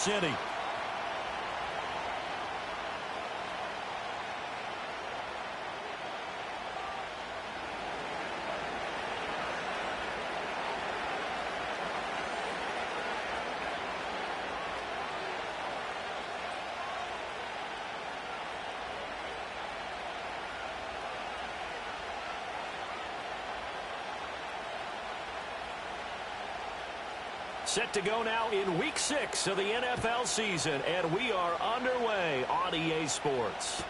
City. Set to go now in Week 6 of the NFL season, and we are underway on EA Sports.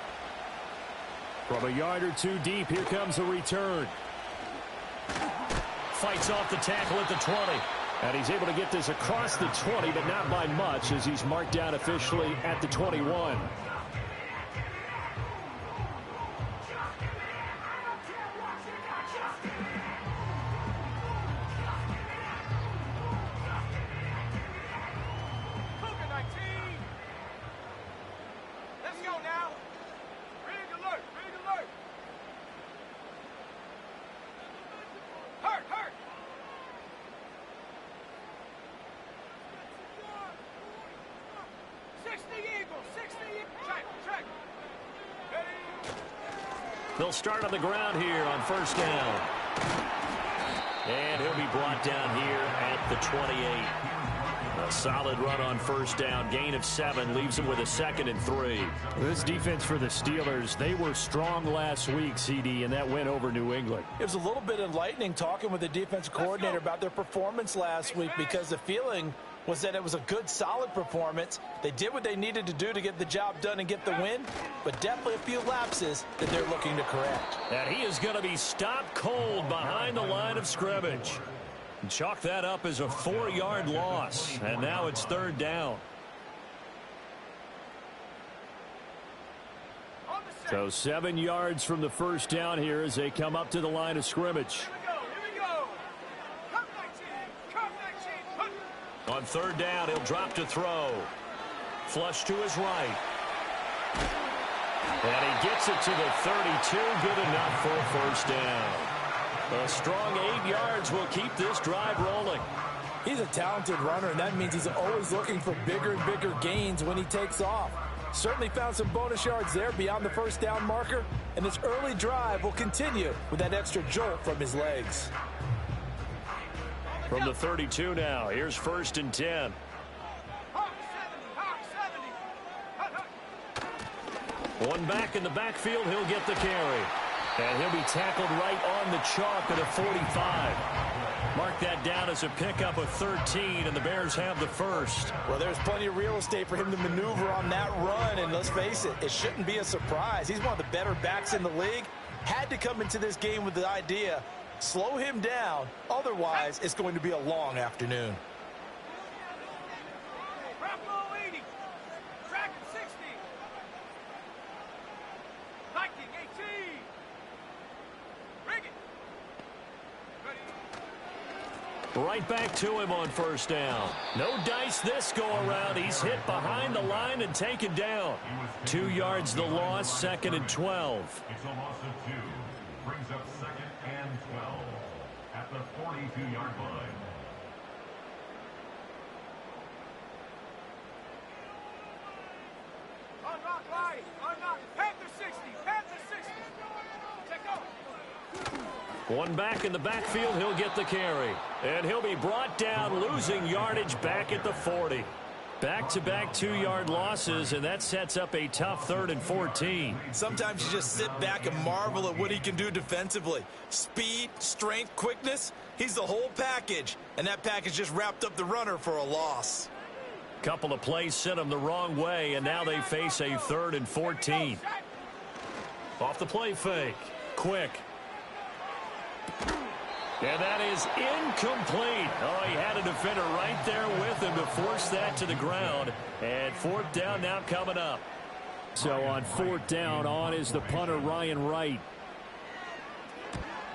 From a yard or two deep, here comes a return. Fights off the tackle at the 20. And he's able to get this across the 20, but not by much, as he's marked down officially at the 21. They'll start on the ground here on first down. And he'll be brought down here at the 28. A solid run on first down. Gain of 7 leaves him with a 2nd and 3. This defense for the Steelers, they were strong last week, CD, and that went over New England. It was a little bit enlightening talking with the defensive coordinator about their performance last week, because the feeling was that it was a good, solid performance. They did what they needed to do to get the job done and get the win, but definitely a few lapses that they're looking to correct. And he is going to be stopped cold behind the line of scrimmage. Chalk that up as a 4-yard loss, and now it's 3rd down. So 7 yards from the first down here as they come up to the line of scrimmage. On 3rd down, he'll drop to throw. Flush to his right. And he gets it to the 32. Good enough for a first down. A strong 8 yards will keep this drive rolling. He's a talented runner, and that means he's always looking for bigger and bigger gains when he takes off. Certainly found some bonus yards there beyond the first down marker, and this early drive will continue with that extra jolt from his legs. From the 32 now, here's 1st and 10. One back in the backfield, he'll get the carry. And he'll be tackled right on the chalk at a 45. Mark that down as a pickup of 13, and the Bears have the first. Well, there's plenty of real estate for him to maneuver on that run, and let's face it, it shouldn't be a surprise. He's one of the better backs in the league. Had to come into this game with the idea, slow him down, otherwise it's going to be a long afternoon. Right back to him on first down. No dice this go around. He's hit behind the line and taken down. 2 yards the loss, 2nd and 12. It's a loss of 2. Brings up 2nd and 12 at the 42-yard line. Unlock right. Unlock. Panther 60. Panther 60. Check out. One back in the backfield, he'll get the carry. And he'll be brought down, losing yardage back at the 40. Back-to-back 2-yard losses, and that sets up a tough 3rd and 14. Sometimes you just sit back and marvel at what he can do defensively. Speed, strength, quickness, he's the whole package. And that package just wrapped up the runner for a loss. Couple of plays sent him the wrong way, and now they face a 3rd and 14. Off the play fake. Quick. And that is incomplete. Oh, he had a defender right there with him to force that to the ground. And 4th down now coming up. So on 4th down, on is the punter, Ryan Wright.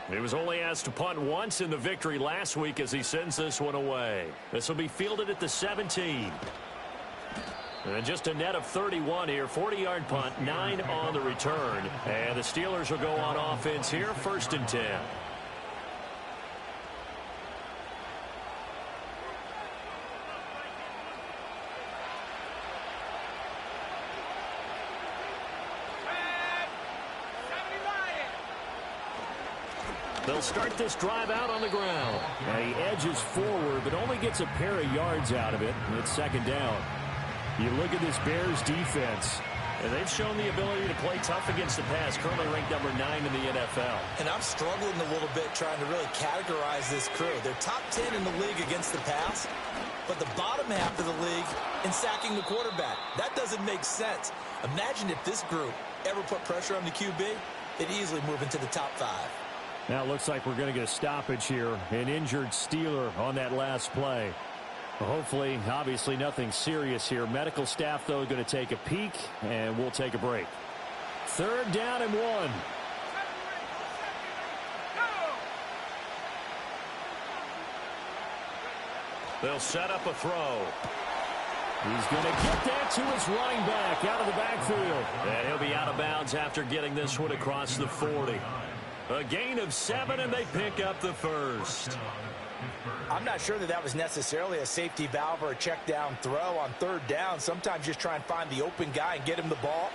He was only asked to punt once in the victory last week as he sends this one away. This will be fielded at the 17. And just a net of 31 here. 40-yard punt, 9 on the return. And the Steelers will go on offense here, 1st and 10. They'll start this drive out on the ground. And he edges forward, but only gets a pair of yards out of it. And it's second down. You look at this Bears defense, and they've shown the ability to play tough against the pass, currently ranked number 9 in the NFL. And I'm struggling a little bit trying to really categorize this crew. They're top 10 in the league against the pass, but the bottom half of the league in sacking the quarterback. That doesn't make sense. Imagine if this group ever put pressure on the QB, they'd easily move into the top 5. Now it looks like we're going to get a stoppage here. An injured Steeler on that last play. Well, hopefully, obviously nothing serious here. Medical staff, though, going to take a peek, and we'll take a break. 3rd down and 1. They'll set up a throw. He's going to get that to his running back out of the backfield. And he'll be out of bounds after getting this one across the 40. A gain of 7, and they pick up the first. I'm not sure that was necessarily a safety valve or a check down throw on 3rd down. Sometimes just try and find the open guy and get him the ball.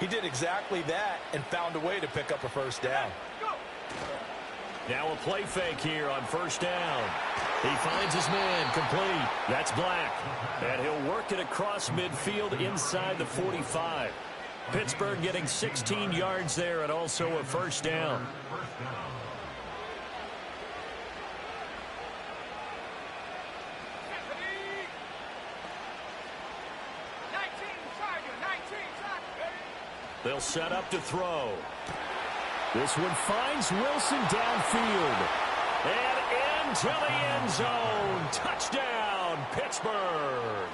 He did exactly that and found a way to pick up a 1st down. Now a play fake here on 1st down. He finds his man complete. That's Black. And he'll work it across midfield inside the 45. Pittsburgh getting 16 yards there and also a 1st down. They'll set up to throw. This one finds Wilson downfield. And into the end zone. Touchdown, Pittsburgh.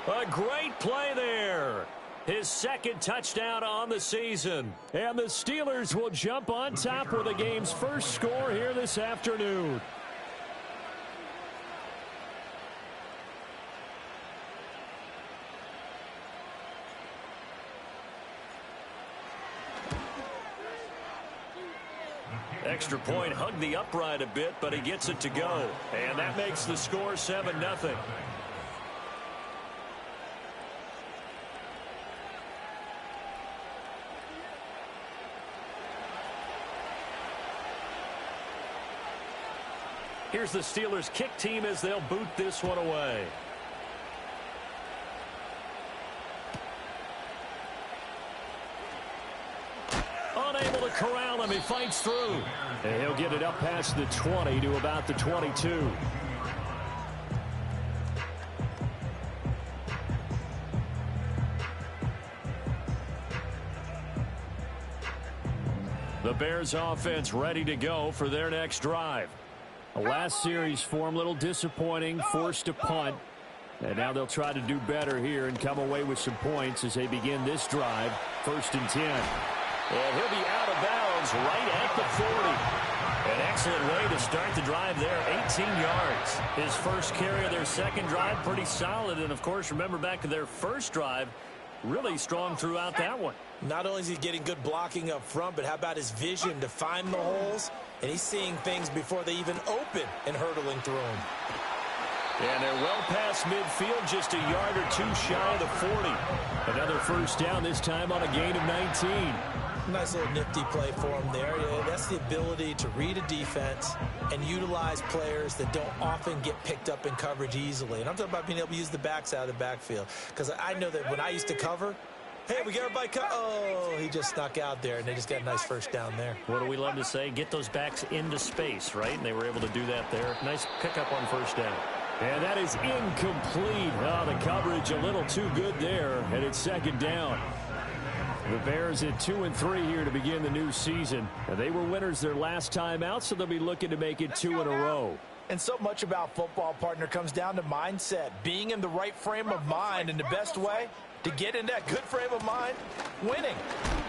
A great play there. His 2nd touchdown on the season. And the Steelers will jump on top with the game's first score here this afternoon. Extra point hugged the upright a bit, but he gets it to go. And that makes the score 7-0. Here's the Steelers' kick team as they'll boot this one away. Unable to corral him. He fights through. And he'll get it up past the 20 to about the 22. The Bears offense ready to go for their next drive. The last series form a little disappointing, forced to punt. And now they'll try to do better here and come away with some points as they begin this drive. 1st and 10. And he'll be out of bounds right at the 40. An excellent way to start the drive there, 18 yards. His first carry of their 2nd drive, pretty solid. And, of course, remember back to their 1st drive, really strong throughout that one. Not only is he getting good blocking up front, but how about his vision to find the holes? And he's seeing things before they even open and hurtling through them. And they're well past midfield, just a yard or 2 shy of the 40. Another 1st down, this time on a gain of 19. Nice little nifty play for him there. Yeah, that's the ability to read a defense and utilize players that don't often get picked up in coverage easily. And I'm talking about being able to use the backs out of the backfield. Because I know that when I used to cover, hey, we got everybody oh, he just snuck out there, and they just got a nice 1st down there. What do we love to say? Get those backs into space, right? And they were able to do that there. Nice pickup on 1st down. And that is incomplete. Oh, the coverage a little too good there, and it's 2nd down. The Bears at 2-3 here to begin the new season. And they were winners their last time out, so they'll be looking to make it 2 in a row. And so much about football, partner, comes down to mindset. Being in the right frame of mind, and the best way to get in that good frame of mind, winning.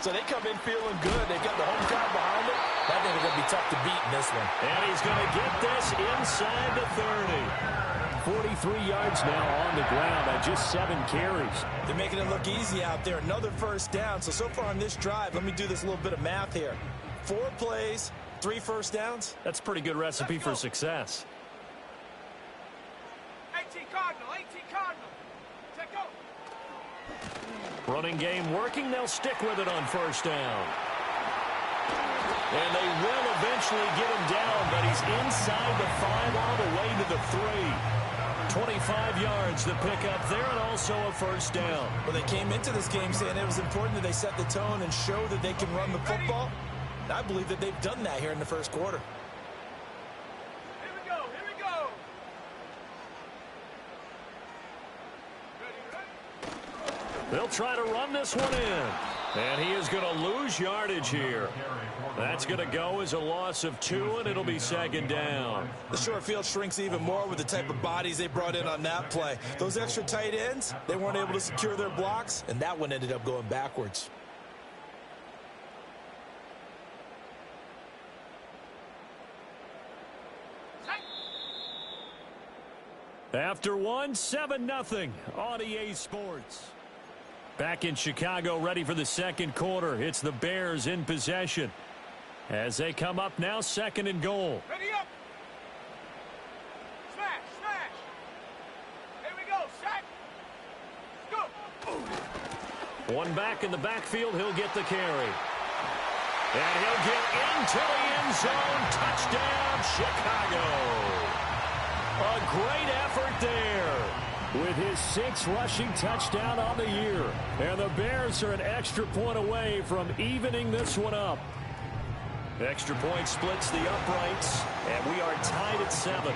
So they come in feeling good. They've got the home crowd behind them. That thing is going to be tough to beat in this one. And he's going to get this inside the 30. 43 yards now on the ground on just 7 carries. They're making it look easy out there. Another 1st down. So far on this drive, let me do this little bit of math here. 4 plays, 3 1st downs. That's a pretty good recipe for success. 18 Cardinal, 18 Cardinal. Check go. Running game working. They'll stick with it on 1st down. And they will eventually get him down, but he's inside the 5 all the way to the 3. 25 yards to pick up there, and also a first down. Well, they came into this game saying it was important that they set the tone and show that they can run the football. And I believe that they've done that here in the first quarter. Here we go. Here we go. Ready? They'll try to run this one in. And he is going to lose yardage here. That's going to go as a loss of 2, and it'll be second down. The short field shrinks even more with the type of bodies they brought in on that play. Those extra tight ends, they weren't able to secure their blocks, and that one ended up going backwards. After 1, 7-0 on EA Sports. Back in Chicago, ready for the second quarter. It's the Bears in possession as they come up now, 2nd and goal. Ready up. Smash, smash. Here we go. Sack. Go. One back in the backfield. He'll get the carry. And he'll get into the end zone. Touchdown, Chicago. A great effort there with his 6th rushing touchdown on the year. And the Bears are an extra point away from evening this one up. Extra point splits the uprights, and we are tied at 7.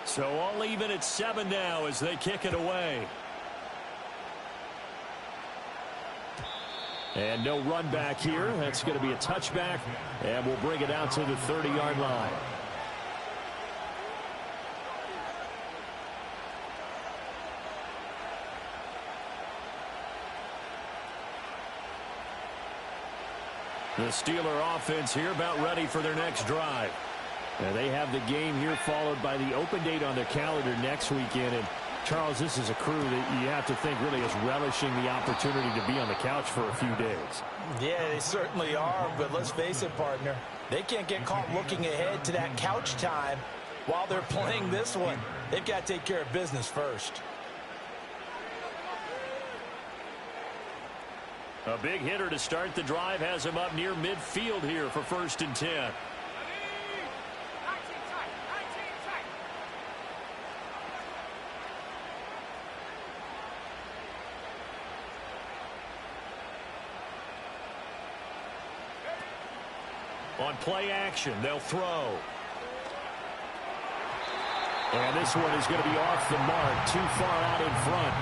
So all even at 7 now as they kick it away. And no run back here. That's going to be a touchback, and we'll bring it out to the 30-yard line. The Steeler offense here about ready for their next drive. And they have the game here followed by the open date on their calendar next weekend. And Charles, this is a crew that you have to think really is relishing the opportunity to be on the couch for a few days. Yeah, they certainly are, but let's face it, partner. They can't get caught looking ahead to that couch time while they're playing this one. They've got to take care of business first. A big hitter to start the drive has him up near midfield here for 1st and 10. Ready? 19 tight. 19 tight. On play action, they'll throw. And this one is going to be off the mark, too far out in front.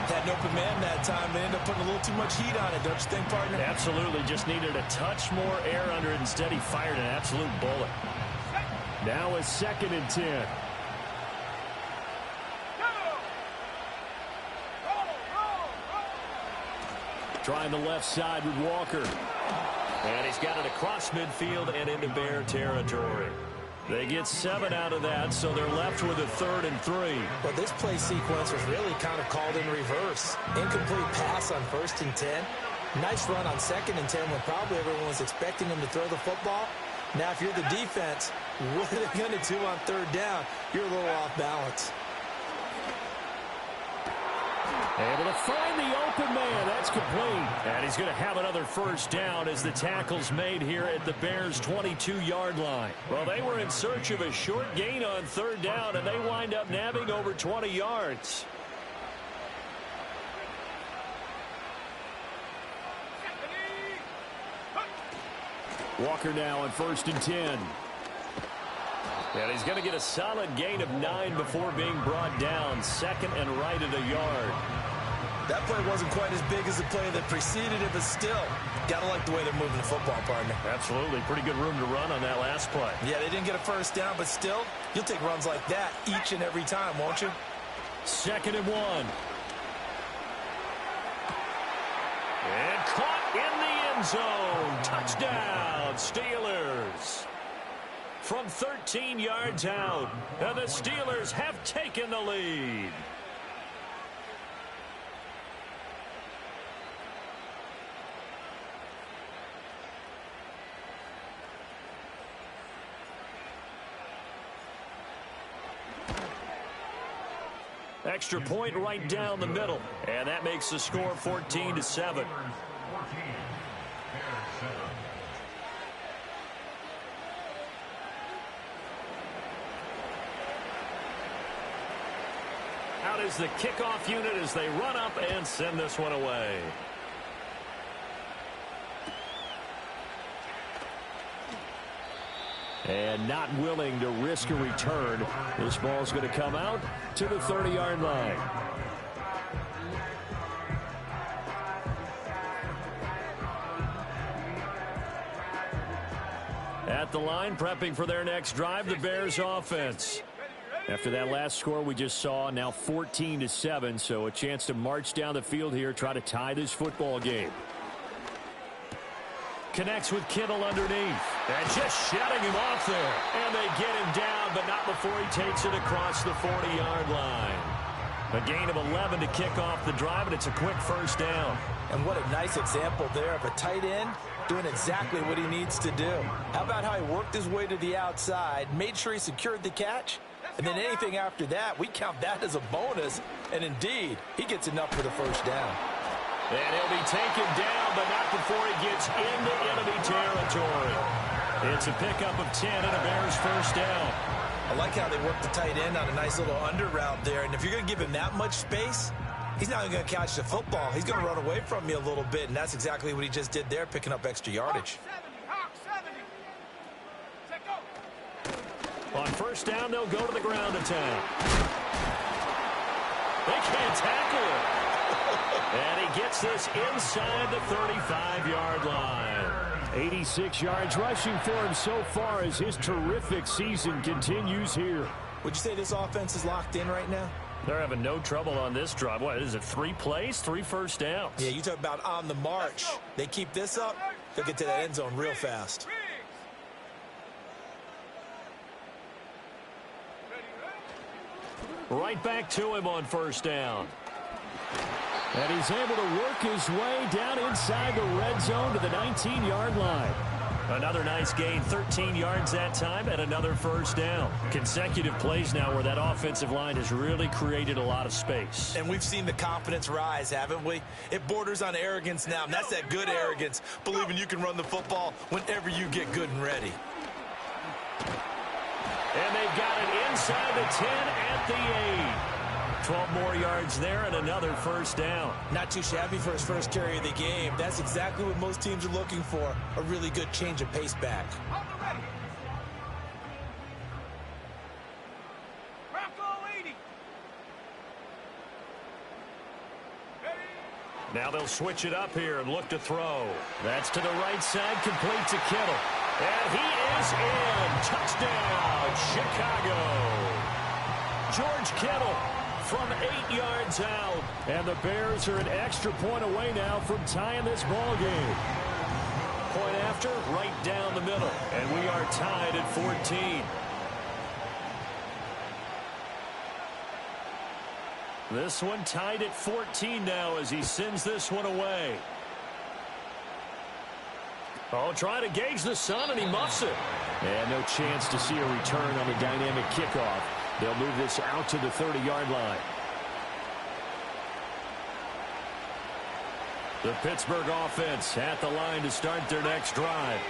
Had an open man that time, but ended up putting a little too much heat on it, don't you think, partner? Absolutely, just needed a touch more air under it. Instead, he fired an absolute bullet. Now it's 2nd and 10. Trying the left side with Walker. And he's got it across midfield and into Bear territory. They get 7 out of that, so they're left with a 3rd and 3. But this play sequence was really kind of called in reverse. Incomplete pass on 1st and 10. Nice run on 2nd and 10 when probably everyone was expecting him to throw the football. Now, if you're the defense, what are they going to do on 3rd down? You're a little off balance. Able to find the open man. That's complete. And he's going to have another first down as the tackle's made here at the Bears' 22-yard line. Well, they were in search of a short gain on 3rd down, and they wind up nabbing over 20 yards. Walker now on 1st and 10. And he's going to get a solid gain of 9 before being brought down. 2nd and right at a yard. That play wasn't quite as big as the play that preceded it, but still, got to like the way they're moving the football, partner. Absolutely. Pretty good room to run on that last play. Yeah, they didn't get a first down, but still, you'll take runs like that each and every time, won't you? 2nd and 1. And caught in the end zone. Touchdown, Steelers. From 13 yards out, and the Steelers have taken the lead. Extra point right down the middle. And that makes the score 14-7. Out is the kickoff unit as they run up and send this one away. And not willing to risk a return. This ball's going to come out to the 30-yard line. At the line, prepping for their next drive, the Bears offense. After that last score we just saw, now 14-7, so a chance to march down the field here, try to tie this football game. Connects with Kittle underneath. And just shutting him off there. And they get him down, but not before he takes it across the 40-yard line. A gain of 11 to kick off the drive, and it's a quick first down. And what a nice example there of a tight end doing exactly what he needs to do. How about how he worked his way to the outside, made sure he secured the catch, and then anything after that, we count that as a bonus. And indeed, he gets enough for the first down. And he'll be taken down, but not before he gets into enemy territory. It's a pickup of 10 and a Bears first down. I like how they work the tight end on a nice little under route there. And if you're going to give him that much space, he's not going to catch the football. He's going to run away from you a little bit, and that's exactly what he just did there, picking up extra yardage. On first down, they'll go to the ground attack. They can't tackle him. And he gets this inside the 35-yard line. 86 yards rushing for him so far as his terrific season continues here. Would you say this offense is locked in right now? They're having no trouble on this drive. What is it, 3 plays, 3 first downs? Yeah, you talk about on the march. They keep this up, they'll get to that end zone real fast. Right back to him on first down. And he's able to work his way down inside the red zone to the 19-yard line. Another nice gain, 13 yards that time, and another first down. Consecutive plays now where that offensive line has really created a lot of space. And we've seen the confidence rise, haven't we? It borders on arrogance now, and that's that good arrogance, believing you can run the football whenever you get good and ready. And they've got it inside the 10 at the 8. 12 more yards there and another first down. Not too shabby for his first carry of the game. That's exactly what most teams are looking for, a really good change of pace back. Now they'll switch it up here and look to throw. That's to the right side, complete to Kittle. And he is in. Touchdown, Chicago. George Kittle from 8 yards out. And the Bears are an extra point away now from tying this ball game. Point after, right down the middle. And we are tied at 14. This one tied at 14 now as he sends this one away. Oh, trying to gauge the sun, and he muffs it. And no chance to see a return on the dynamic kickoff. They'll move this out to the 30-yard line. The Pittsburgh offense at the line to start their next drive.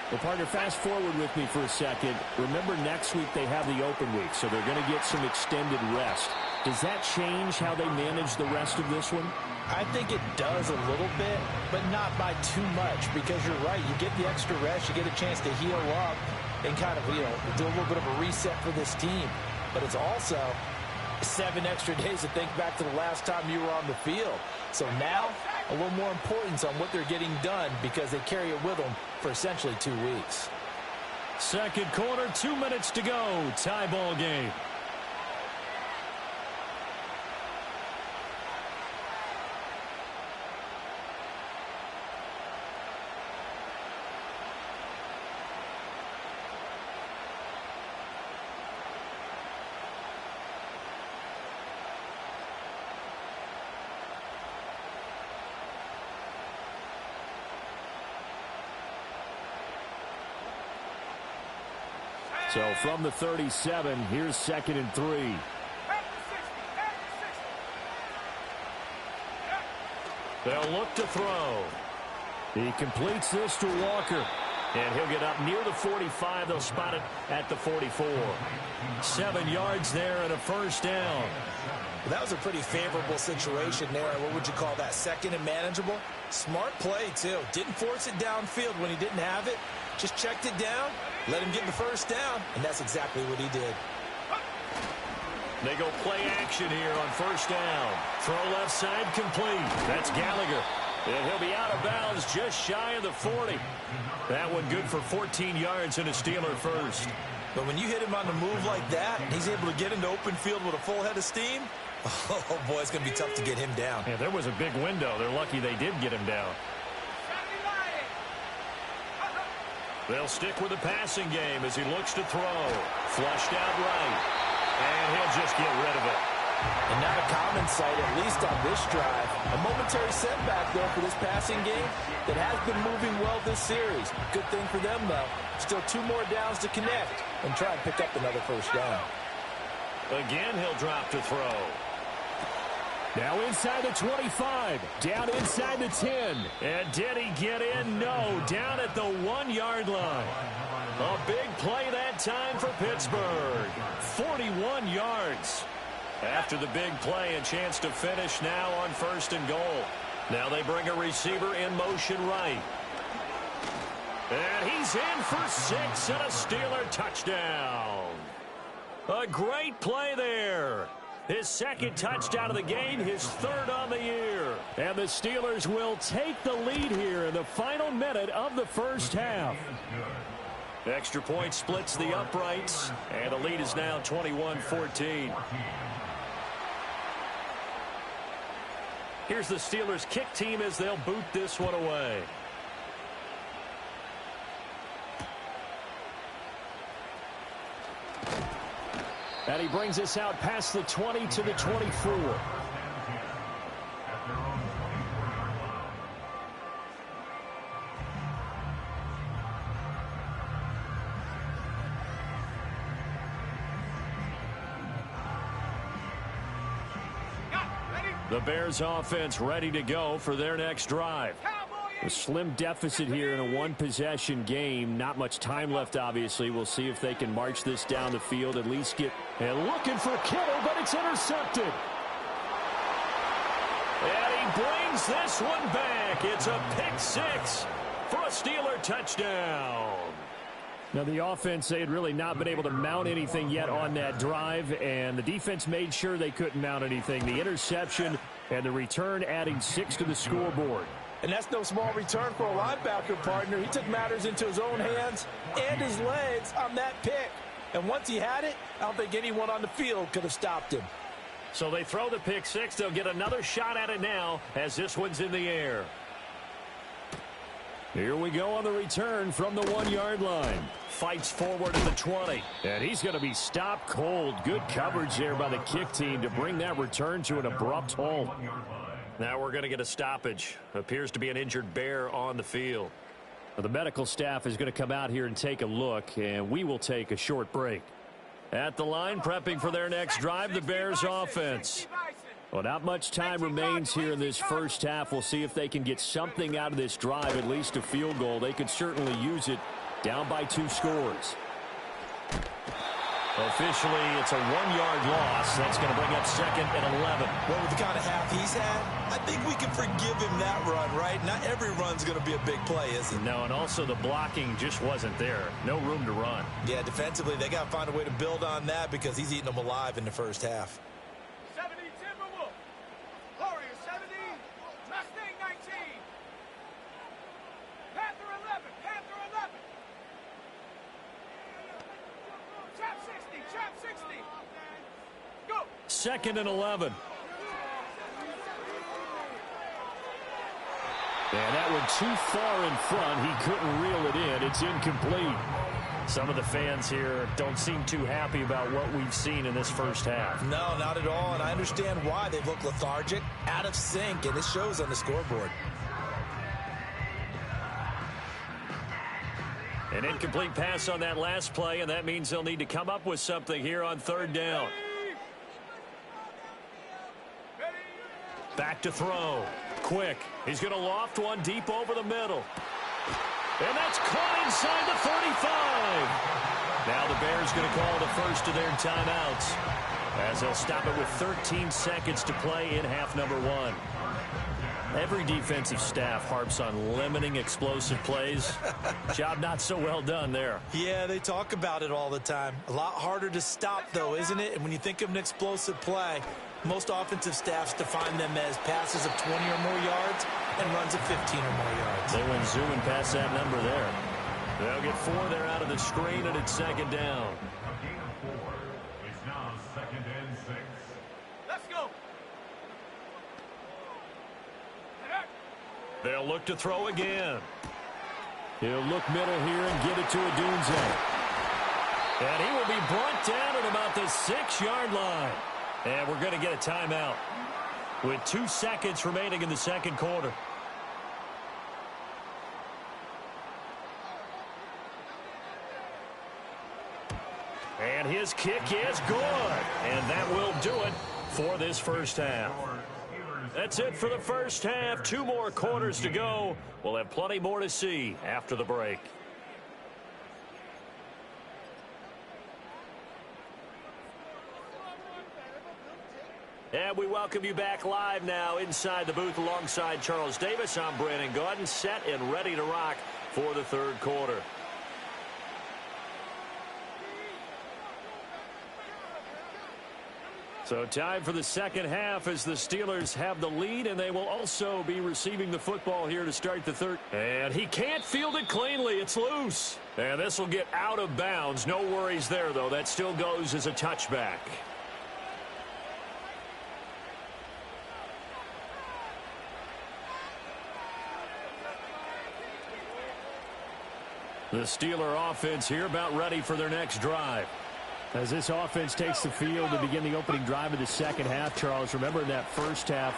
Well, partner, fast forward with me for a second. Remember, next week they have the open week, so they're going to get some extended rest. Does that change how they manage the rest of this one? I think it does a little bit, but not by too much, because you're right. You get the extra rest. You get a chance to heal up and kind of, do a little bit of a reset for this team. But it's also 7 extra days to think back to the last time you were on the field. So now, a little more importance on what they're getting done because they carry it with them for essentially 2 weeks. Second quarter, 2 minutes to go. Tie ball game. So from the 37, here's 2nd and 3. They'll look to throw. He completes this to Walker. And he'll get up near the 45. They'll spot it at the 44. 7 yards there and a first down. That was a pretty favorable situation there. What would you call that? Second and manageable? Smart play, too. Didn't force it downfield when he didn't have it. Just checked it down, let him get the first down, and that's exactly what he did. They go play action here on first down. Throw left side complete. That's Gallagher. And he'll be out of bounds just shy of the 40. That one good for 14 yards and a Steeler first. But when you hit him on the move like that, and he's able to get into open field with a full head of steam, oh, boy, it's going to be tough to get him down. Yeah, there was a big window. They're lucky they did get him down. They'll stick with the passing game as he looks to throw. Flushed out right. And he'll just get rid of it. And not a common sight, at least on this drive. A momentary setback, though, for this passing game that has been moving well this series. Good thing for them, though. Still 2 more downs to connect and try and pick up another first down. Again, he'll drop to throw. Now inside the 25, down inside the 10. And did he get in? No, down at the 1-yard line. A big play that time for Pittsburgh. 41 yards. After the big play, a chance to finish now on first and goal. Now they bring a receiver in motion right. And he's in for 6 and a Steeler touchdown. A great play there. His second touchdown of the game, his 3rd on the year. And the Steelers will take the lead here in the final minute of the first half. Extra point splits the uprights, and the lead is now 21-14. Here's the Steelers kick team as they'll boot this one away. And he brings us out past the 20 to the 24. The Bears offense ready to go for their next drive. A slim deficit here in a 1-possession game. Not much time left, obviously. We'll see if they can march this down the field, at least get... And looking for Kittle, but it's intercepted. And he brings this one back. It's a pick 6 for a Steeler touchdown. Now, the offense, they had really not been able to mount anything yet on that drive, and the defense made sure they couldn't mount anything. The interception and the return adding 6 to the scoreboard. And that's no small return for a linebacker partner. He took matters into his own hands and his legs on that pick. And once he had it, I don't think anyone on the field could have stopped him. So they throw the pick 6. They'll get another shot at it now as this one's in the air. Here we go on the return from the 1-yard line. Fights forward at the 20. And he's going to be stopped cold. Good coverage there by the kick team to bring that return to an abrupt halt. Now we're going to get a stoppage. Appears to be an injured Bear on the field. The medical staff is going to come out here and take a look, and we will take a short break. At the line, prepping for their next drive, the Bears offense. Well, not much time remains here in this first half. We'll see if they can get something out of this drive, at least a field goal. They could certainly use it. Down by 2 scores. Officially, it's a 1-yard loss. That's going to bring up 2nd and 11. Well, with the kind of half he's had, I think we can forgive him that run, right? Not every run's going to be a big play, is it? No, and also the blocking just wasn't there. No room to run. Yeah, defensively, they got to find a way to build on that because he's eating them alive in the first half. 70 Timberwolf. Warriors 70. Mustang 19. Panther 11. Panther 11. Trap 60. Trap 60. Go. 2nd and 11. And that one too far in front. He couldn't reel it in. It's incomplete. Some of the fans here don't seem too happy about what we've seen in this first half. No, not at all, and I understand why. They've looked lethargic, out of sync, and it shows on the scoreboard. An incomplete pass on that last play, and that means they'll need to come up with something here on 3rd down. Back to throw. quick. He's going to loft one deep over the middle. And that's caught inside the 35. Now the Bears going to call the first of their timeouts, as they'll stop it with 13 seconds to play in half number one. Every defensive staff harps on limiting explosive plays. Job not so well done there. Yeah, they talk about it all the time. A lot harder to stop, though, isn't it? And when you think of an explosive play, most offensive staffs define them as passes of 20 or more yards and runs of 15 or more yards. They went zooming past that number there. They'll get 4 there out of the screen, and it's second down. A gain of 4. It's now 2nd and 6. Let's go. They'll look to throw again. He'll look middle here and get it to Odunze. And he will be brought down at about the 6-yard line. And we're going to get a timeout with 2 seconds remaining in the second quarter. And his kick is good. And that will do it for this first half. That's it for the first half. 2 more quarters to go. We'll have plenty more to see after the break. And we welcome you back live now inside the booth alongside Charles Davis. I'm Brandon Gaudin, set and ready to rock for the third quarter. So time for the second half as the Steelers have the lead, and they will also be receiving the football here to start the third. And he can't field it cleanly. It's loose. And this will get out of bounds. No worries there, though. That still goes as a touchback. The Steeler offense here about ready for their next drive. As this offense takes the field to begin the opening drive of the second half, Charles, remember in that first half,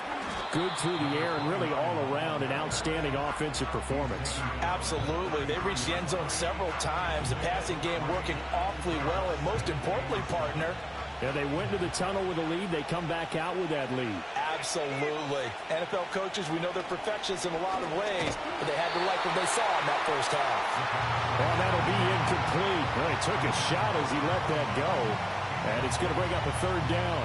good through the air and really all around an outstanding offensive performance. Absolutely. They reached the end zone several times. The passing game working awfully well, and most importantly, partner, yeah, they went into the tunnel with a lead. They come back out with that lead. Absolutely. NFL coaches, we know they're perfectionists in a lot of ways, but they had to like what they saw in that first half. Well, that'll be incomplete. Well, he took a shot as he let that go, and it's going to bring up a third down.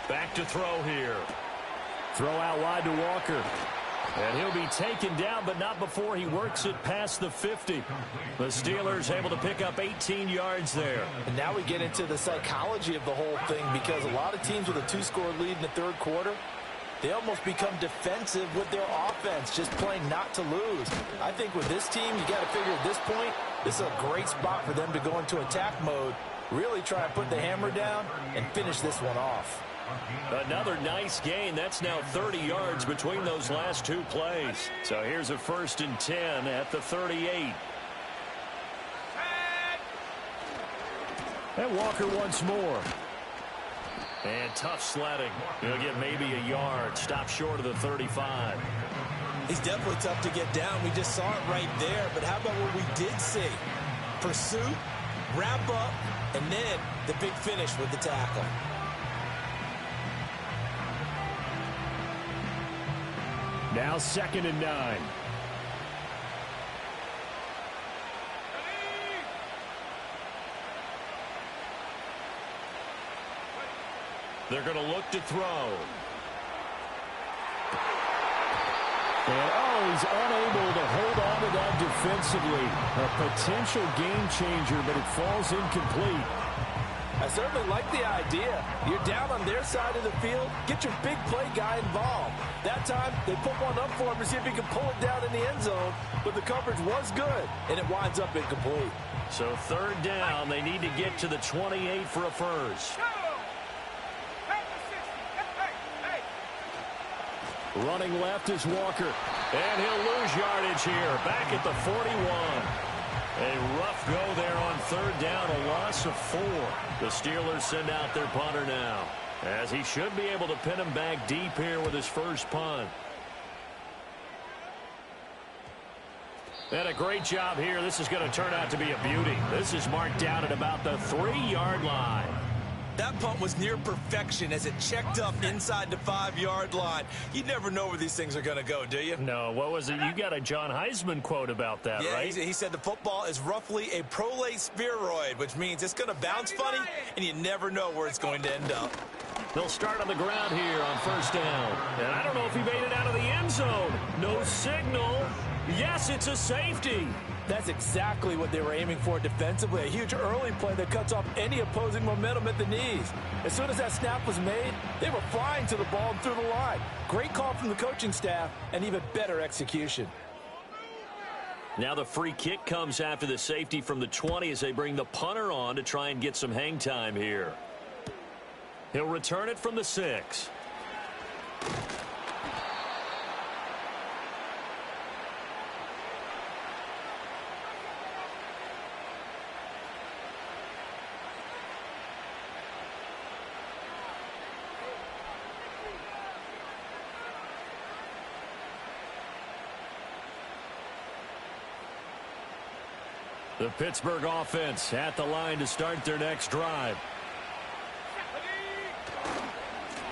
Back to throw here. Throw out wide to Walker. And he'll be taken down, but not before he works it past the 50. The Steelers able to pick up 18 yards there. And now we get into the psychology of the whole thing, because a lot of teams with a 2-score lead in the third quarter, they almost become defensive with their offense, just playing not to lose. I think with this team, you got to figure at this point, this is a great spot for them to go into attack mode, really try and put the hammer down and finish this one off. Another nice gain. That's now 30 yards between those last 2 plays. So here's a 1st and 10 at the 38. And Walker once more. And tough sledding. He'll get maybe a yard. Stop short of the 35. He's definitely tough to get down. We just saw it right there. But how about what we did see? Pursuit, wrap up, and then the big finish with the tackle. Now 2nd and 9. They're going to look to throw. And, he's unable to hold on to that defensively. A potential game changer, but it falls incomplete. I certainly like the idea. You're down on their side of the field. Get your big play guy involved. That time, they put one up for him to see if he can pull it down in the end zone. But the coverage was good, and it winds up incomplete. So 3rd down, they need to get to the 28 for a first. Running left is Walker. And he'll lose yardage here. Back at the 41. A rough go there on 3rd down, a loss of 4. The Steelers send out their punter now, as he should be able to pin him back deep here with his first punt. And a great job here. This is going to turn out to be a beauty. This is marked down at about the 3-yard line. That punt was near perfection as it checked up inside the 5-yard line. You never know where these things are going to go, do you? No, what was it? You got a John Heisman quote about that, yeah, right? He said the football is roughly a prolate spheroid, which means it's going to bounce funny, and you never know where it's going to end up. They'll start on the ground here on first down. And I don't know if he made it out of the end zone. No signal. Yes, it's a safety. That's exactly what they were aiming for defensively. A huge early play that cuts off any opposing momentum at the knees. As soon as that snap was made, they were flying to the ball and through the line. Great call from the coaching staff and even better execution. Now the free kick comes after the safety from the 20 as they bring the punter on to try and get some hang time here. He'll return it from the 6. The Pittsburgh offense at the line to start their next drive.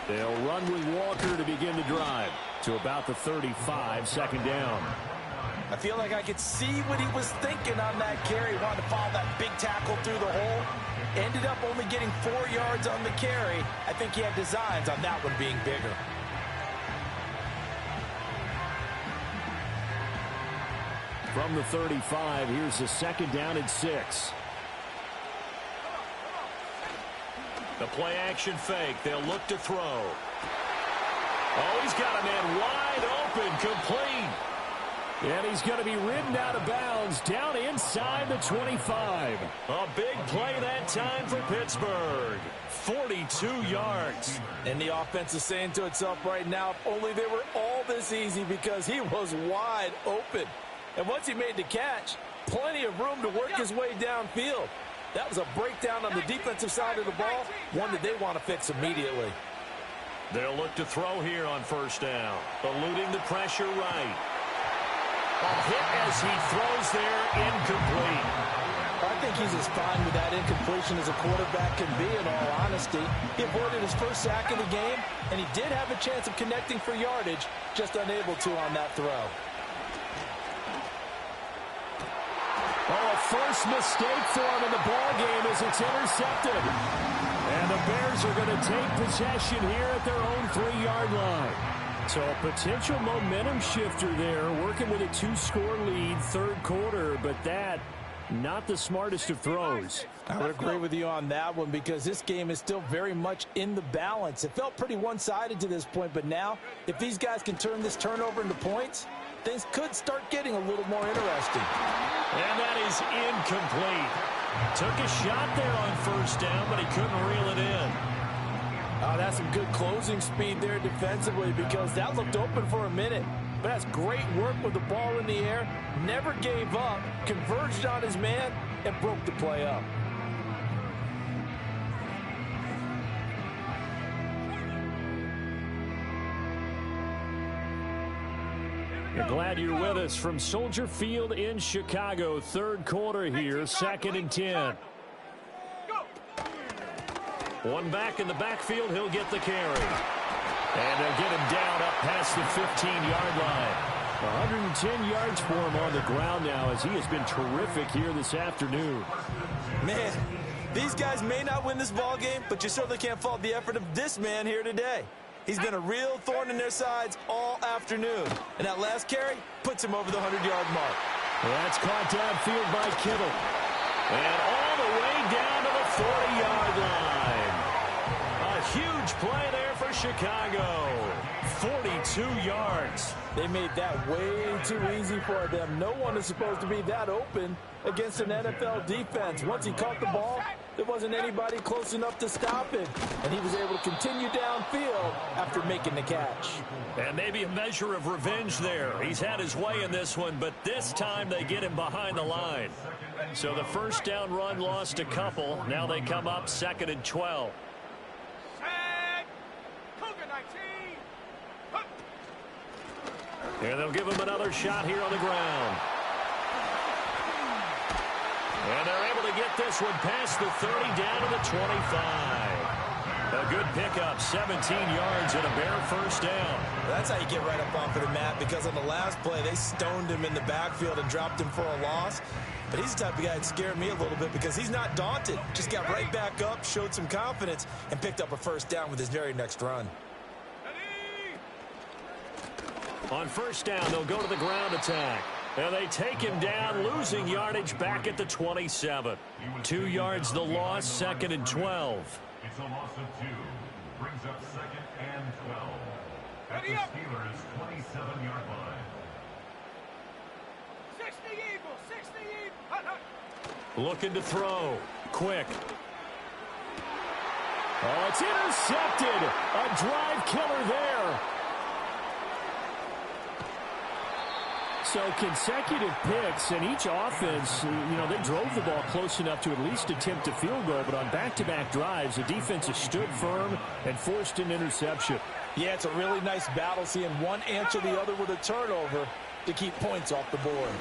They'll run with Walker to begin the drive to about the 35, second down. I feel like I could see what he was thinking on that carry. Wanted to follow that big tackle through the hole. Ended up only getting 4 yards on the carry. I think he had designs on that one being bigger. From the 35, here's the second down and 6. The play action fake. They'll look to throw. Oh, he's got a man wide open, complete. And he's going to be ridden out of bounds down inside the 25. A big play that time for Pittsburgh. 42 yards. And the offense is saying to itself right now, if only they were all this easy, because he was wide open. And once he made the catch, plenty of room to work his way downfield. That was a breakdown on the defensive side of the ball, one that they want to fix immediately. They'll look to throw here on first down, eluding the pressure right. A hit as he throws there, incomplete. I think he's as fine with that incompletion as a quarterback can be, in all honesty. He avoided his first sack of the game, and he did have a chance of connecting for yardage, just unable to on that throw. Oh, a first mistake for him in the ball game as it's intercepted. And the Bears are going to take possession here at their own 3-yard line. So a potential momentum shifter there, working with a 2-score lead, third quarter, but that, not the smartest of throws. I would agree with you on that one, because this game is still very much in the balance. It felt pretty one-sided to this point, but now, if these guys can turn this turnover into points, things could start getting a little more interesting. And that is incomplete. Took a shot there on first down, but he couldn't reel it in. Oh, that's some good closing speed there defensively, because that looked open for a minute. But that's great work with the ball in the air. Never gave up, converged on his man, and broke the play up. We're glad you're with us from Soldier Field in Chicago. Third quarter here, 2nd and 10. One back in the backfield, he'll get the carry. And they'll get him down up past the 15-yard line. 110 yards for him on the ground now, as he has been terrific here this afternoon. Man, these guys may not win this ball game, but you certainly can't fault the effort of this man here today. He's been a real thorn in their sides all afternoon. And that last carry puts him over the 100-yard mark. That's caught downfield by Kittle. And all the way down to the 40-yard line. A huge play there for Chicago. 42 yards. They made that way too easy for them. No one is supposed to be that open against an NFL defense. Once he caught the ball, there wasn't anybody close enough to stop him. And he was able to continue downfield after making the catch. And maybe a measure of revenge there. He's had his way in this one, but this time they get him behind the line. So the first down run lost a couple. Now they come up 2nd and 12. And they'll give him another shot here on the ground. And they're able to get this one past the 30 down to the 25. A good pickup, 17 yards and a Bear first down. That's how you get right up off of the mat, because on the last play, they stoned him in the backfield and dropped him for a loss. But he's the type of guy that scared me a little bit because he's not daunted. Just got right back up, showed some confidence, and picked up a first down with his very next run. On first down, they'll go to the ground attack. And they take him down, losing yardage back at the 27. 2 yards the loss, 2nd and 12. It's a loss of 2. Brings up 2nd and 12. At the Steelers' 27-yard line. 60 Eagles, 60 Eagles. Looking to throw. Quick. Oh, it's intercepted. A drive killer there. So consecutive picks, and each offense, they drove the ball close enough to at least attempt a field goal, but on back-to-back drives, the defense has stood firm and forced an interception. Yeah, it's a really nice battle, seeing one answer the other with a turnover to keep points off the board.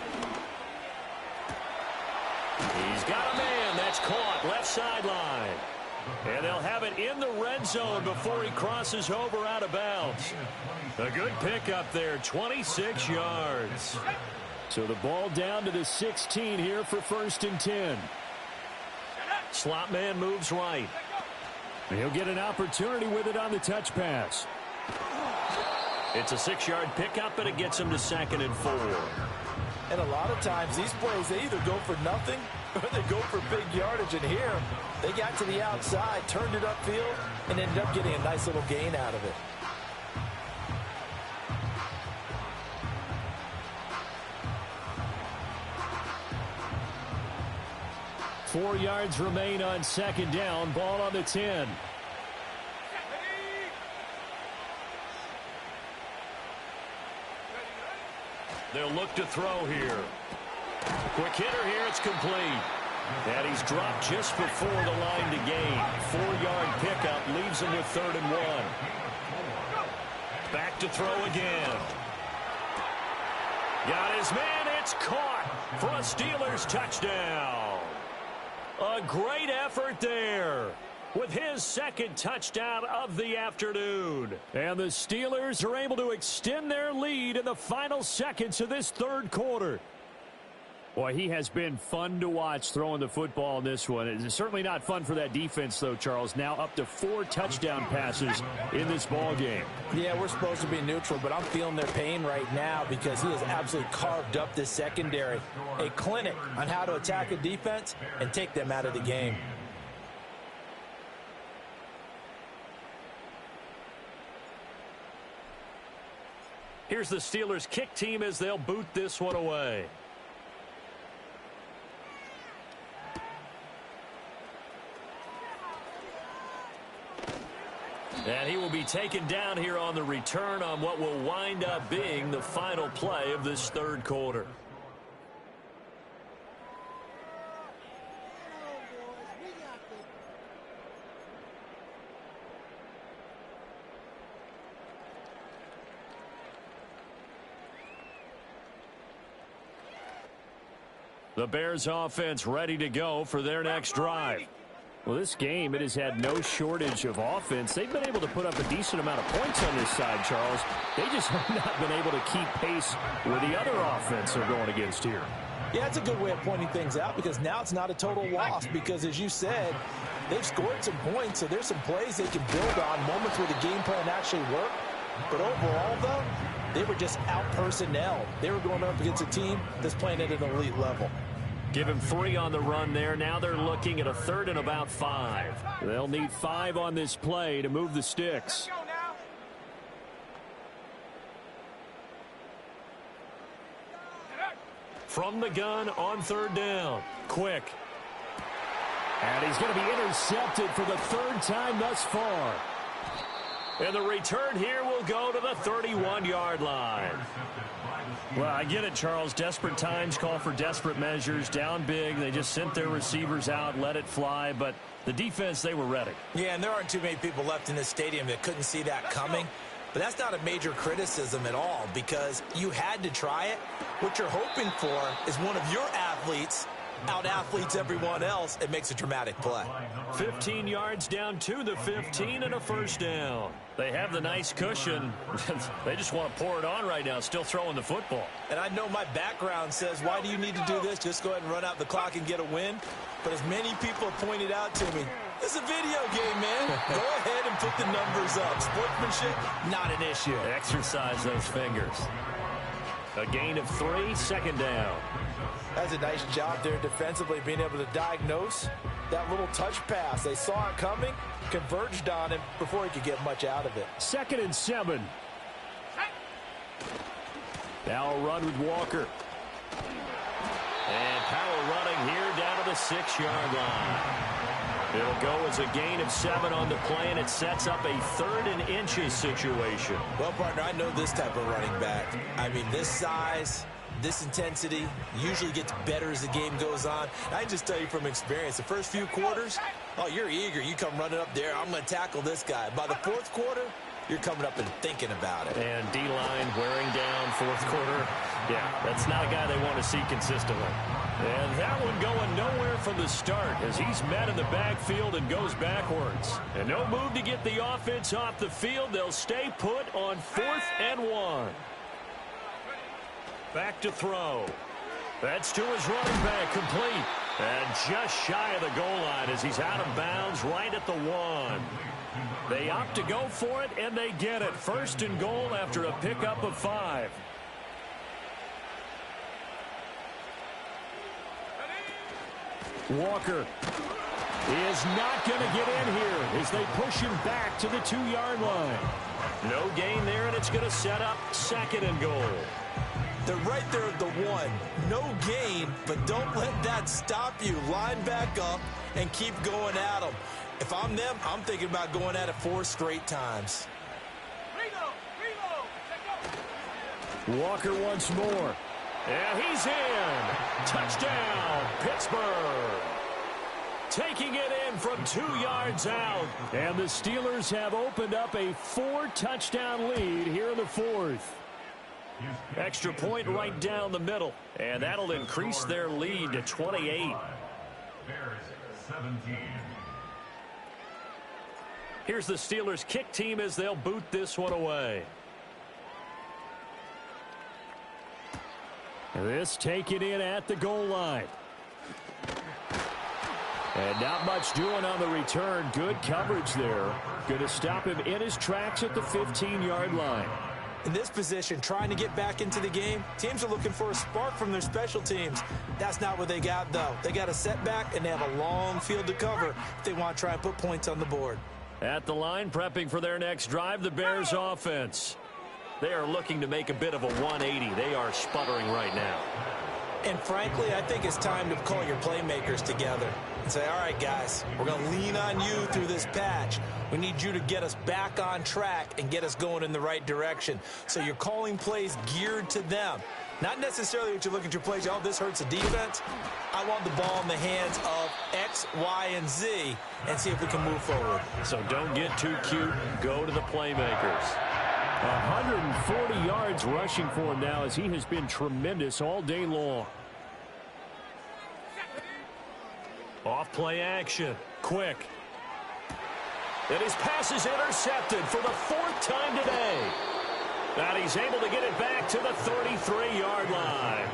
He's got a man. That's caught. Left sideline. And they'll have it in the red zone before he crosses over out of bounds. A good pickup there, 26 yards. So the ball down to the 16 here for 1st and 10. Slot man moves right. He'll get an opportunity with it on the touch pass. It's a 6-yard pickup, and it gets him to 2nd and 4. And a lot of times, these plays, they either go for nothing or they go for big yardage. And here, they got to the outside, turned it upfield, and ended up getting a nice little gain out of it. Four yards remain on 2nd down. Ball on the 10. They'll look to throw here. Quick hitter here. It's complete. And he's dropped just before the line to gain. 4-yard pickup leaves him with 3rd and 1. Back to throw again. Got his man. It's caught for a Steelers touchdown. A great effort there with his 2nd touchdown of the afternoon. And the Steelers are able to extend their lead in the final seconds of this 3rd quarter. Boy, he has been fun to watch throwing the football in this one. It's certainly not fun for that defense, though, Charles. Now up to 4 touchdown passes in this ball game. Yeah, we're supposed to be neutral, but I'm feeling their pain right now because he has absolutely carved up this secondary. A clinic on how to attack a defense and take them out of the game. Here's the Steelers kick team as they'll boot this one away. And he will be taken down here on the return on what will wind up being the final play of this 3rd quarter. The Bears offense ready to go for their next drive. Well, this game, it has had no shortage of offense. They've been able to put up a decent amount of points on this side, Charles. They just have not been able to keep pace with the other offense they're going against here. Yeah, it's a good way of pointing things out because now it's not a total loss because, as you said, they've scored some points, so there's some plays they can build on, moments where the game plan actually worked. But overall, though, they were just out-personnel. They were going up against a team that's playing at an elite level. Give him 3 on the run there. Now they're looking at a 3rd and about 5. They'll need 5 on this play to move the sticks. From the gun on 3rd down. Quick. And he's going to be intercepted for the 3rd time thus far. And the return here will go to the 31-yard line. Well, I get it, Charles. Desperate times call for desperate measures. Down big. They just sent their receivers out, let it fly. But the defense, they were ready. Yeah, and there aren't too many people left in this stadium that couldn't see that coming. But that's not a major criticism at all because you had to try it. What you're hoping for is one of your athletes out-athletes everyone else and makes a dramatic play. 15 yards down to the 15 and a first down. They have the nice cushion. They just want to pour it on right now, still throwing the football. And I know my background says, why do you need to do this? Just go ahead and run out the clock and get a win. But as many people have pointed out to me, this is a video game, man. Go ahead and put the numbers up. Sportsmanship, not an issue. Exercise those fingers. A gain of 3, second down. That's a nice job there defensively, being able to diagnose that little touch pass. They saw it coming, converged on him before he could get much out of it. 2nd and 7. Now a run with Walker. And power running here down to the 6-yard line. It'll go as a gain of 7 on the play, and it sets up a 3rd and inches situation. Well, partner, I know this type of running back. I mean, this size, this intensity usually gets better as the game goes on. I can just tell you from experience, the first few quarters, oh, you're eager. You come running up there, I'm going to tackle this guy. By the 4th quarter, you're coming up and thinking about it. And D-line wearing down 4th quarter. Yeah, that's not a guy they want to see consistently. And that one going nowhere from the start as he's met in the backfield and goes backwards. And no move to get the offense off the field. They'll stay put on 4th and 1. Back to throw. That's to his running back, complete. And just shy of the goal line as he's out of bounds right at the 1. They opt to go for it, and they get it. 1st and goal after a pickup of 5. Walker is not going to get in here as they push him back to the 2-yard line. No gain there, and it's going to set up 2nd and goal. They're right there at the 1. No gain, but don't let that stop you. Line back up and keep going at them. If I'm them, I'm thinking about going at it 4 straight times. Walker once more. And he's in. Touchdown, Pittsburgh. Taking it in from 2 yards out. And the Steelers have opened up a 4-touchdown lead here in the 4th. Extra point right down the middle. And that'll increase their lead to 28. Bears 17. Here's the Steelers kick team as they'll boot this one away. This taken in at the goal line. And not much doing on the return. Good coverage there. Going to stop him in his tracks at the 15-yard line. In this position, trying to get back into the game, teams are looking for a spark from their special teams. That's not what they got, though. They got a setback, and they have a long field to cover if they want to try and put points on the board. At the line, prepping for their next drive, the Bears offense. They are looking to make a bit of a 180. They are sputtering right now. And frankly, I think it's time to call your playmakers together and say, all right, guys, we're going to lean on you through this patch. We need you to get us back on track and get us going in the right direction. So you're calling plays geared to them. Not necessarily what you're looking to play. Oh, this hurts the defense. I want the ball in the hands of X, Y, and Z and see if we can move forward. So don't get too cute. Go to the playmakers. 140 yards rushing for him now as he has been tremendous all day long. Off play action. Quick. And his pass is intercepted for the 4th time today. And he's able to get it back to the 33-yard line.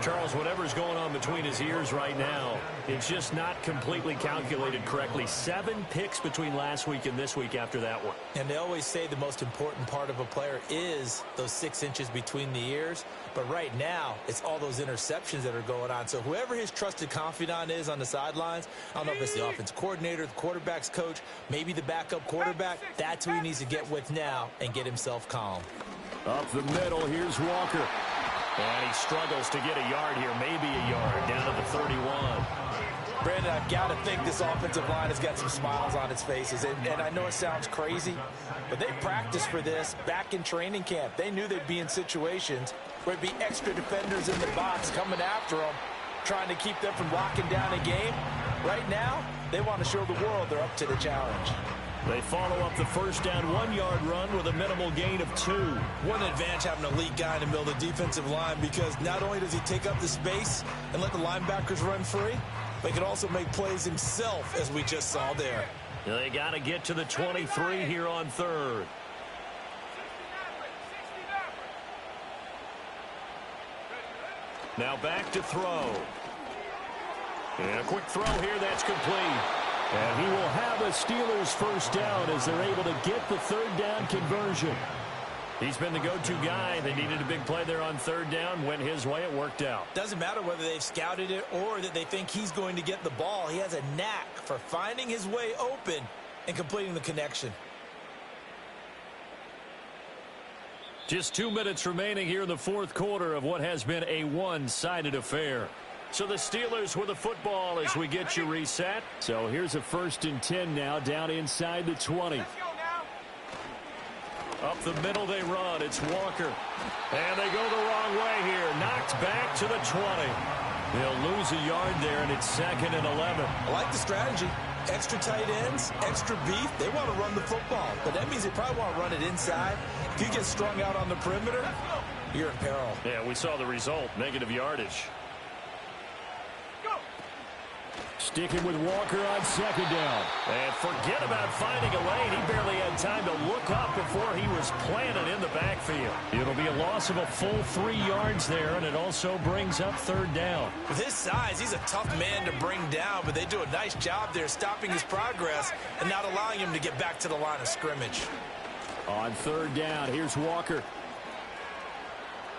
Charles, whatever's going on between his ears right now, it's just not completely calculated correctly. 7 picks between last week and this week after that one. And they always say the most important part of a player is those 6 inches between the ears. But right now, it's all those interceptions that are going on. So whoever his trusted confidant is on the sidelines, I don't know if it's the offense coordinator, the quarterback's coach, maybe the backup quarterback, that's who he needs to get with now and get himself calm. Up the middle, here's Walker. And he struggles to get a yard here, maybe a yard, down to the 31. Brandon, I've got to think this offensive line has got some smiles on its faces. And I know it sounds crazy, but they practiced for this back in training camp. They knew they'd be in situations where it'd be extra defenders in the box coming after them, trying to keep them from locking down a game. Right now, they want to show the world they're up to the challenge. They follow up the first down 1-yard run with a minimal gain of 2. What an advantage having an elite guy in the middle of the defensive line, because not only does he take up the space and let the linebackers run free, but he can also make plays himself, as we just saw there. They got to get to the 23 here on third. Now back to throw. And a quick throw here that's complete. And he will have a Steelers first down as they're able to get the third down conversion. He's been the go-to guy. They needed a big play there on third down. Went his way. It worked out. Doesn't matter whether they've scouted it or that they think he's going to get the ball. He has a knack for finding his way open and completing the connection. Just 2 minutes remaining here in the fourth quarter of what has been a one-sided affair. So the Steelers with the football as we get you reset. So here's a 1st and 10 now, down inside the 20. Up the middle they run. It's Walker. And they go the wrong way here. Knocked back to the 20. They'll lose a yard there, and it's 2nd and 11. I like the strategy. Extra tight ends, extra beef. They want to run the football, but that means they probably want to run it inside. If you get strung out on the perimeter, you're in peril. Yeah, we saw the result. Negative yardage. Sticking with Walker on 2nd down. And forget about finding a lane. He barely had time to look up before he was planted in the backfield. It'll be a loss of a full 3 yards there, and it also brings up third down. With his size, he's a tough man to bring down, but they do a nice job there stopping his progress and not allowing him to get back to the line of scrimmage. On 3rd down, here's Walker.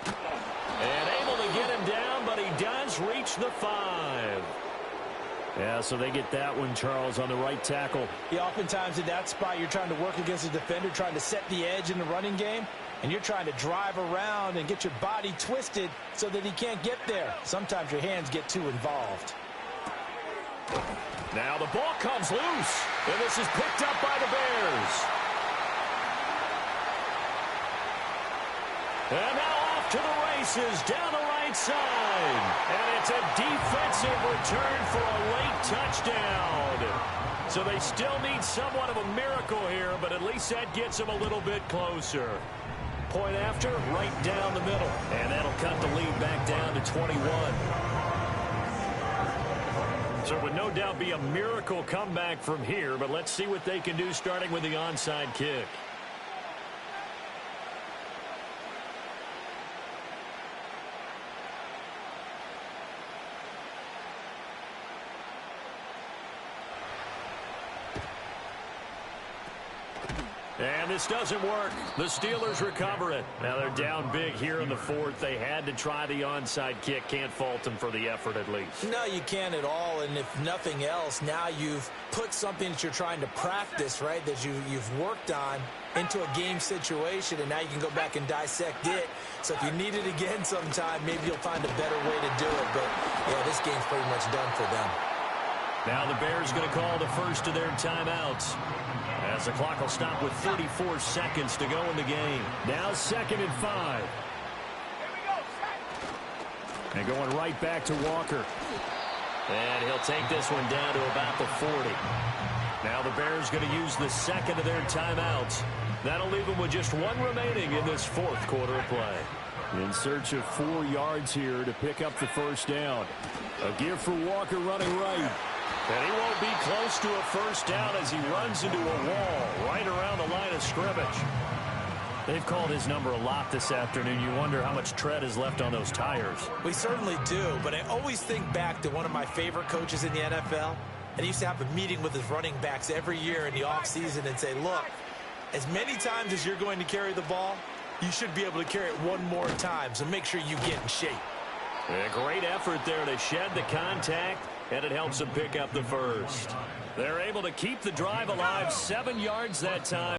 And able to get him down, but he does reach the 5. Yeah, so they get that one, Charles, on the right tackle. Yeah, oftentimes in that spot, you're trying to work against a defender, trying to set the edge in the running game, and you're trying to drive around and get your body twisted so that he can't get there. Sometimes your hands get too involved. Now the ball comes loose, and this is picked up by the Bears. And now off to the races down the right side. And it's a defensive return for a late touchdown. So they still need somewhat of a miracle here, but at least that gets them a little bit closer. Point after, right down the middle. And that'll cut the lead back down to 21. So it would no doubt be a miracle comeback from here, but let's see what they can do starting with the onside kick. And this doesn't work. The Steelers recover it. Now they're down big here in the fourth. They had to try the onside kick. Can't fault them for the effort at least. No, you can't at all. And if nothing else, now you've put something that you're trying to practice, right, that you've worked on into a game situation, and now you can go back and dissect it. So if you need it again sometime, maybe you'll find a better way to do it. But, yeah, this game's pretty much done for them. Now the Bears going to call the first of their timeouts, as the clock will stop with 34 seconds to go in the game. Now 2nd and 5. And going right back to Walker. And he'll take this one down to about the 40. Now the Bears going to use the second of their timeouts. That'll leave them with just 1 remaining in this fourth quarter of play. In search of 4 yards here to pick up the first down. A give for Walker running right. And he won't be close to a first down as he runs into a wall right around the line of scrimmage. They've called his number a lot this afternoon. You wonder how much tread is left on those tires. We certainly do, but I always think back to one of my favorite coaches in the NFL, and he used to have a meeting with his running backs every year in the offseason and say, look, as many times as you're going to carry the ball, you should be able to carry it 1 more time, so make sure you get in shape. A great effort there to shed the contact, and it helps them pick up the first. They're able to keep the drive alive, 7 yards that time.